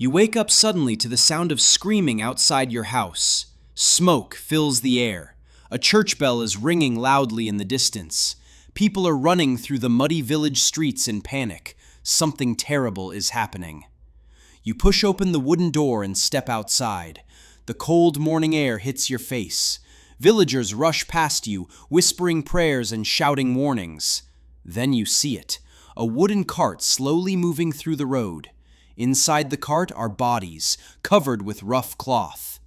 You wake up suddenly to the sound of screaming outside your house. Smoke fills the air. A church bell is ringing loudly in the distance. People are running through the muddy village streets in panic. Something terrible is happening. You push open the wooden door and step outside. The cold morning air hits your face. Villagers rush past you, whispering prayers and shouting warnings. Then you see it, a wooden cart slowly moving through the road. Inside the cart are bodies, covered with rough cloth.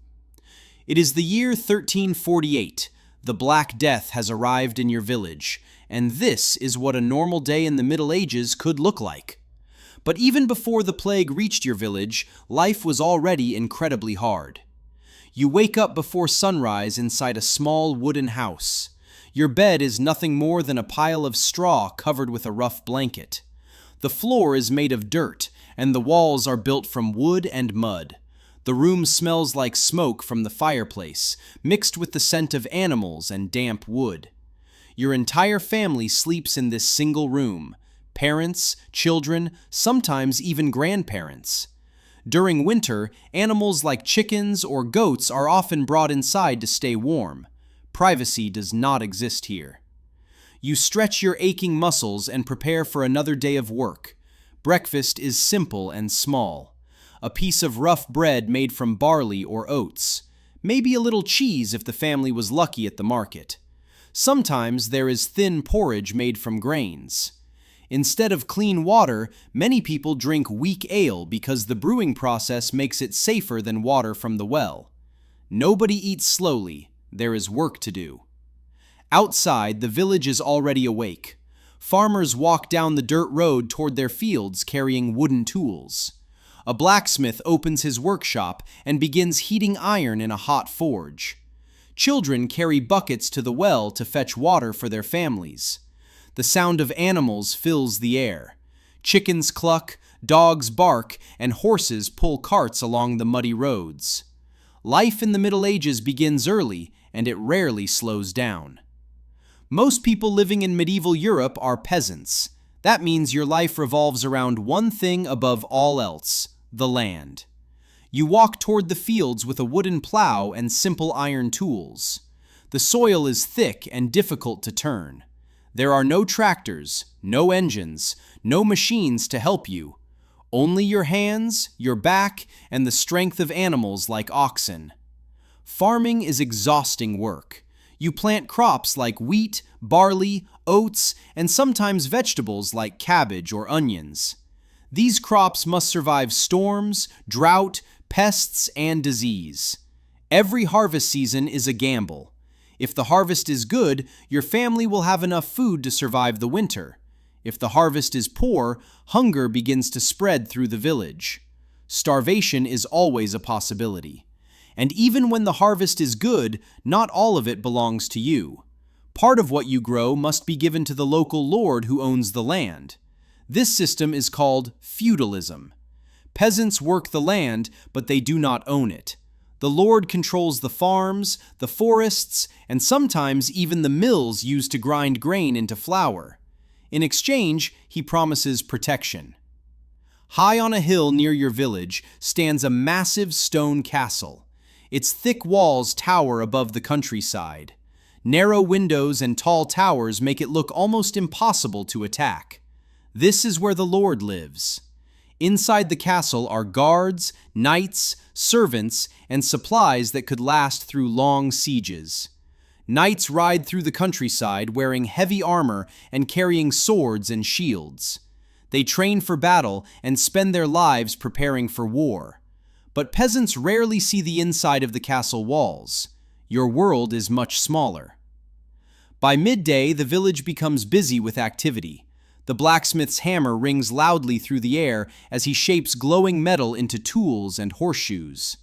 It is the year 1348. The Black Death has arrived in your village, and this is what a normal day in the Middle Ages could look like. But even before the plague reached your village, life was already incredibly hard. You wake up before sunrise inside a small wooden house. Your bed is nothing more than a pile of straw covered with a rough blanket. The floor is made of dirt, and the walls are built from wood and mud. The room smells like smoke from the fireplace, mixed with the scent of animals and damp wood. Your entire family sleeps in this single room. Parents, children, sometimes even grandparents. During winter, animals like chickens or goats are often brought inside to stay warm. Privacy does not exist here. You stretch your aching muscles and prepare for another day of work. Breakfast is simple and small. A piece of rough bread made from barley or oats. Maybe a little cheese if the family was lucky at the market. Sometimes there is thin porridge made from grains. Instead of clean water, many people drink weak ale because the brewing process makes it safer than water from the well. Nobody eats slowly. There is work to do. Outside, the village is already awake. Farmers walk down the dirt road toward their fields carrying wooden tools. A blacksmith opens his workshop and begins heating iron in a hot forge. Children carry buckets to the well to fetch water for their families. The sound of animals fills the air. Chickens cluck, dogs bark, and horses pull carts along the muddy roads. Life in the Middle Ages begins early, and it rarely slows down. Most people living in medieval Europe are peasants. That means your life revolves around one thing above all else: the land. You walk toward the fields with a wooden plow and simple iron tools. The soil is thick and difficult to turn. There are no tractors, no engines, no machines to help you. Only your hands, your back, and the strength of animals like oxen. Farming is exhausting work. You plant crops like wheat, barley, oats, and sometimes vegetables like cabbage or onions. These crops must survive storms, drought, pests, and disease. Every harvest season is a gamble. If the harvest is good, your family will have enough food to survive the winter. If the harvest is poor, hunger begins to spread through the village. Starvation is always a possibility. And even when the harvest is good, not all of it belongs to you. Part of what you grow must be given to the local lord who owns the land. This system is called feudalism. Peasants work the land, but they do not own it. The lord controls the farms, the forests, and sometimes even the mills used to grind grain into flour. In exchange, he promises protection. High on a hill near your village stands a massive stone castle. Its thick walls tower above the countryside. Narrow windows and tall towers make it look almost impossible to attack. This is where the lord lives. Inside the castle are guards, knights, servants, and supplies that could last through long sieges. Knights ride through the countryside wearing heavy armor and carrying swords and shields. They train for battle and spend their lives preparing for war. But peasants rarely see the inside of the castle walls. Your world is much smaller. By midday, the village becomes busy with activity. The blacksmith's hammer rings loudly through the air as he shapes glowing metal into tools and horseshoes.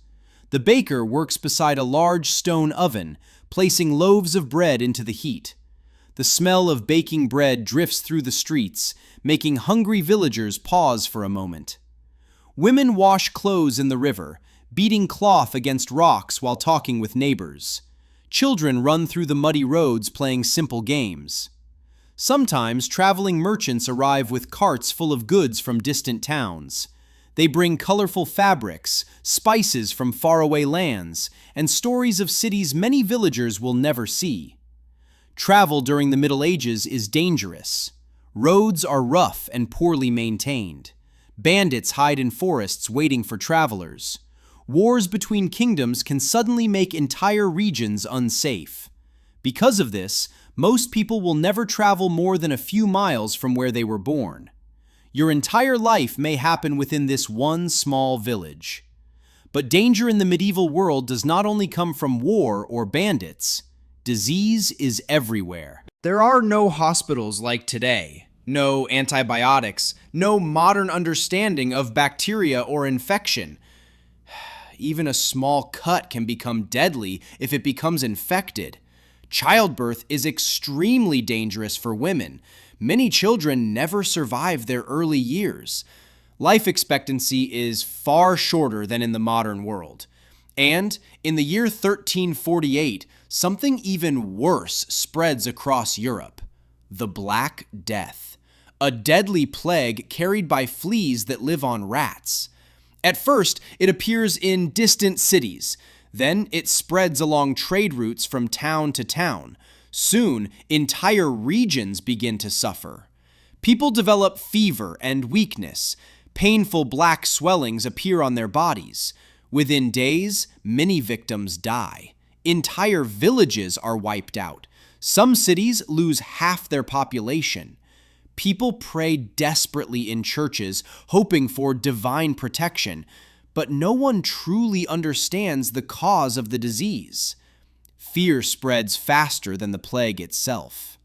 The baker works beside a large stone oven, placing loaves of bread into the heat. The smell of baking bread drifts through the streets, making hungry villagers pause for a moment. Women wash clothes in the river, beating cloth against rocks while talking with neighbors. Children run through the muddy roads playing simple games. Sometimes traveling merchants arrive with carts full of goods from distant towns. They bring colorful fabrics, spices from faraway lands, and stories of cities many villagers will never see. Travel during the Middle Ages is dangerous. Roads are rough and poorly maintained. Bandits hide in forests waiting for travelers. Wars between kingdoms can suddenly make entire regions unsafe. Because of this, most people will never travel more than a few miles from where they were born. Your entire life may happen within this one small village. But danger in the medieval world does not only come from war or bandits. Disease is everywhere. There are no hospitals like today, no antibiotics, no modern understanding of bacteria or infection. Even a small cut can become deadly if it becomes infected. Childbirth is extremely dangerous for women. Many children never survive their early years. Life expectancy is far shorter than in the modern world. And in the year 1348, something even worse spreads across Europe: the Black Death, a deadly plague carried by fleas that live on rats. At first, it appears in distant cities. Then it spreads along trade routes from town to town. Soon, entire regions begin to suffer. People develop fever and weakness. Painful black swellings appear on their bodies. Within days, many victims die. Entire villages are wiped out. Some cities lose half their population. People pray desperately in churches, hoping for divine protection, but no one truly understands the cause of the disease. Fear spreads faster than the plague itself.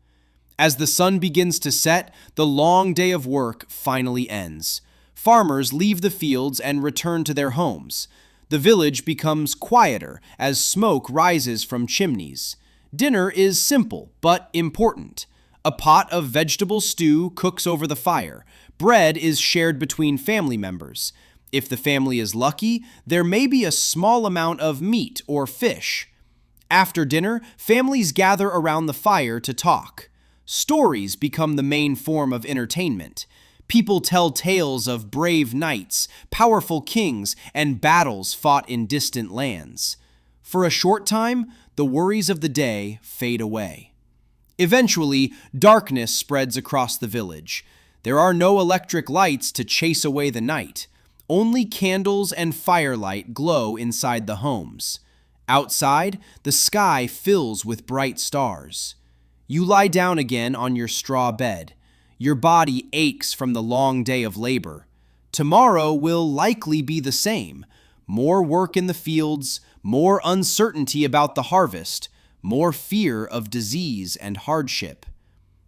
As the sun begins to set, the long day of work finally ends. Farmers leave the fields and return to their homes. The village becomes quieter as smoke rises from chimneys. Dinner is simple but important. A pot of vegetable stew cooks over the fire. Bread is shared between family members. If the family is lucky, there may be a small amount of meat or fish. After dinner, families gather around the fire to talk. Stories become the main form of entertainment. People tell tales of brave knights, powerful kings, and battles fought in distant lands. For a short time, the worries of the day fade away. Eventually, darkness spreads across the village. There are no electric lights to chase away the night. Only candles and firelight glow inside the homes. Outside, the sky fills with bright stars. You lie down again on your straw bed. Your body aches from the long day of labor. Tomorrow will likely be the same. More work in the fields, more uncertainty about the harvest, more fear of disease and hardship.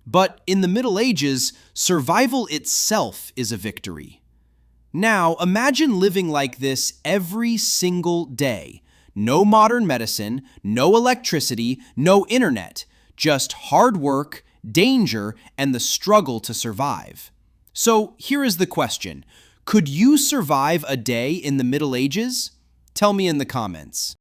But in the Middle Ages, survival itself is a victory. Now, imagine living like this every single day. No modern medicine, no electricity, no internet, just hard work, danger, and the struggle to survive. So here is the question: could you survive a day in the Middle Ages? Tell me in the comments.